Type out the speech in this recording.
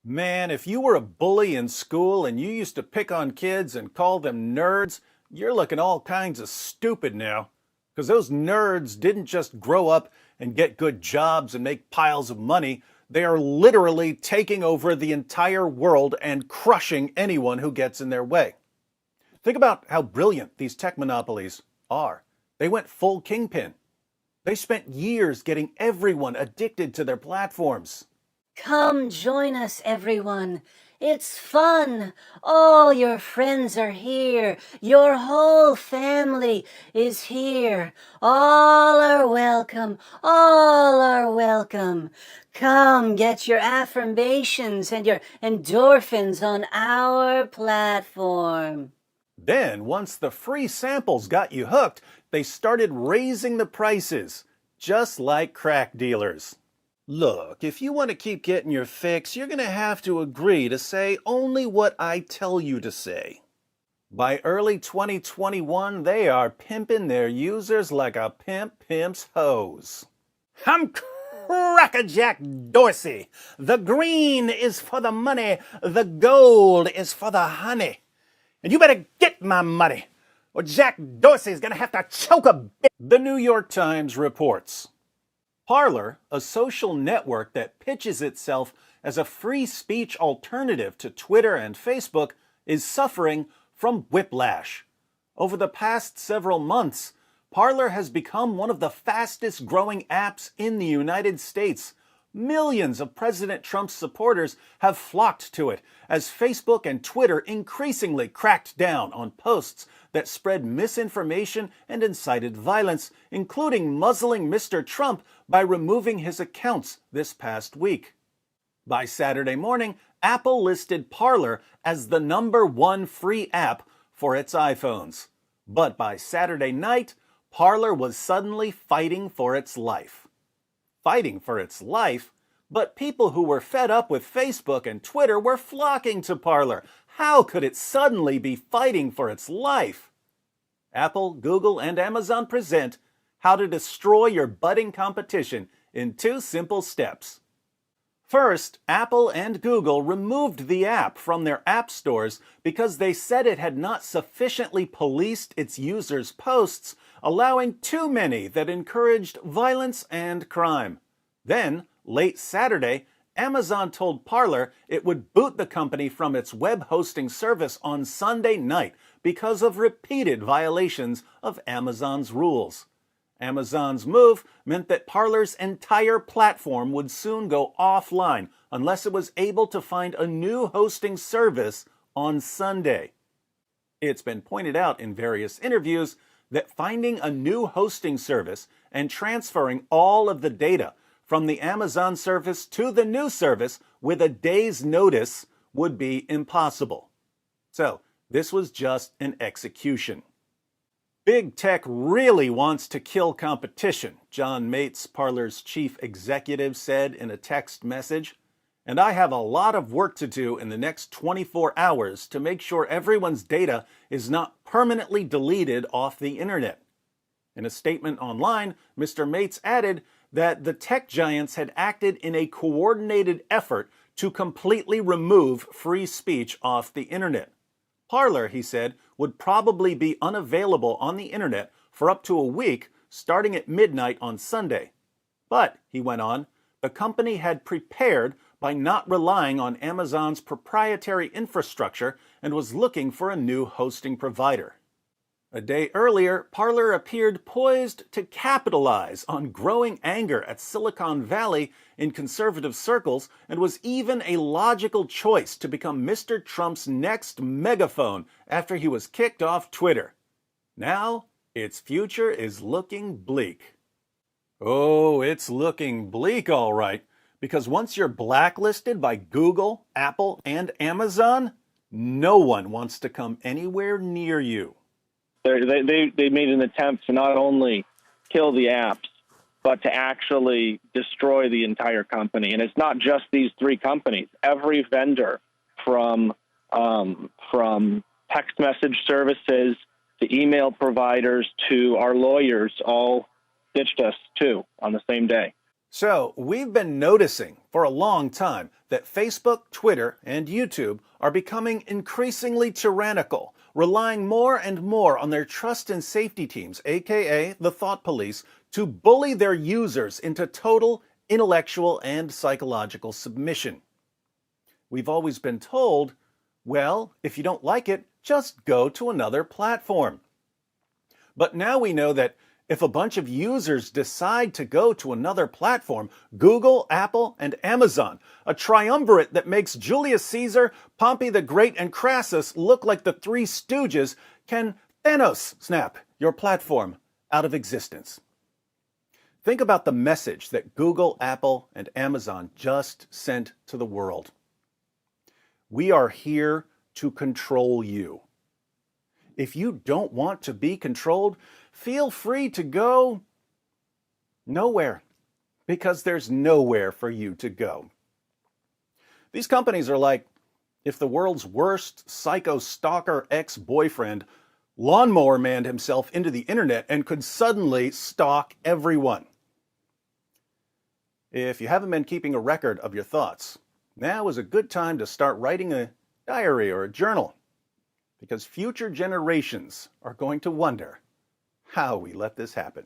Man, if you were a bully in school and you used to pick on kids and call them nerds, you're looking all kinds of stupid now. Because those nerds didn't just grow up and get good jobs and make piles of money. They are literally taking over the entire world and crushing anyone who gets in their way. Think about how brilliant these tech monopolies are. They went full kingpin. They spent years getting everyone addicted to their platforms. Come join us, everyone. It's fun. All your friends are here. Your whole family is here. All are welcome. All are welcome. Come get your affirmations and your endorphins on our platform. Then, once the free samples got you hooked, they started raising the prices, just like crack dealers. Look, if you want to keep getting your fix, you're going to have to agree to say only what I tell you to say. By early 2021, they are pimping their users like a pimp pimps hose. I'm Crackerjack Dorsey. The green is for the money, the gold is for the honey. And you better get my money, or Jack Dorsey's going to have to choke a bit. The New York Times reports. Parler, a social network that pitches itself as a free speech alternative to Twitter and Facebook, is suffering from whiplash. Over the past several months, Parler has become one of the fastest growing apps in the United States. Millions of President Trump's supporters have flocked to it as Facebook and Twitter increasingly cracked down on posts that spread misinformation and incited violence, including muzzling Mr. Trump by removing his accounts this past week. By Saturday morning, Apple listed Parler as the #1 free app for its iPhones. But by Saturday night, Parler was suddenly fighting for its life. Fighting for its life? But people who were fed up with Facebook and Twitter were flocking to Parler. How could it suddenly be fighting for its life? Apple, Google, and Amazon present how to destroy your budding competition in 2 simple steps. First, Apple and Google removed the app from their app stores because they said it had not sufficiently policed its users' posts, allowing too many that encouraged violence and crime. Then, late Saturday, Amazon told Parler it would boot the company from its web hosting service on Sunday night because of repeated violations of Amazon's rules. Amazon's move meant that Parler's entire platform would soon go offline unless it was able to find a new hosting service on Sunday. It's been pointed out in various interviews that finding a new hosting service and transferring all of the data from the Amazon service to the new service with a day's notice would be impossible. So, this was just an execution. Big Tech really wants to kill competition, John Mates, Parler's chief executive, said in a text message. And I have a lot of work to do in the next 24 hours to make sure everyone's data is not permanently deleted off the internet. In a statement online, Mr. Mates added that the tech giants had acted in a coordinated effort to completely remove free speech off the internet. Parler, he said, would probably be unavailable on the internet for up to a week starting at midnight on Sunday. But, he went on, the company had prepared by not relying on Amazon's proprietary infrastructure and was looking for a new hosting provider. A day earlier, Parler appeared poised to capitalize on growing anger at Silicon Valley in conservative circles and was even a logical choice to become Mr. Trump's next megaphone after he was kicked off Twitter. Now, its future is looking bleak. Oh, it's looking bleak, all right, because once you're blacklisted by Google, Apple, and Amazon, no one wants to come anywhere near you. They made an attempt to not only kill the apps, but to actually destroy the entire company. And it's not just these 3 companies. Every vendor from text message services to email providers to our lawyers all ditched us too on the same day. So, we've been noticing for a long time that Facebook, Twitter, and YouTube are becoming increasingly tyrannical, relying more and more on their trust and safety teams, aka the thought police, to bully their users into total intellectual and psychological submission. We've always been told, well, if you don't like it, just go to another platform. But now we know that if a bunch of users decide to go to another platform, Google, Apple, and Amazon, a triumvirate that makes Julius Caesar, Pompey the Great, and Crassus look like the Three Stooges, can Thanos snap your platform out of existence. Think about the message that Google, Apple, and Amazon just sent to the world. We are here to control you. If you don't want to be controlled, feel free to go nowhere, because there's nowhere for you to go. These companies are like if the world's worst psycho stalker ex-boyfriend lawnmower manned himself into the internet and could suddenly stalk everyone. If you haven't been keeping a record of your thoughts, now is a good time to start writing a diary or a journal, because future generations are going to wonder how we let this happen.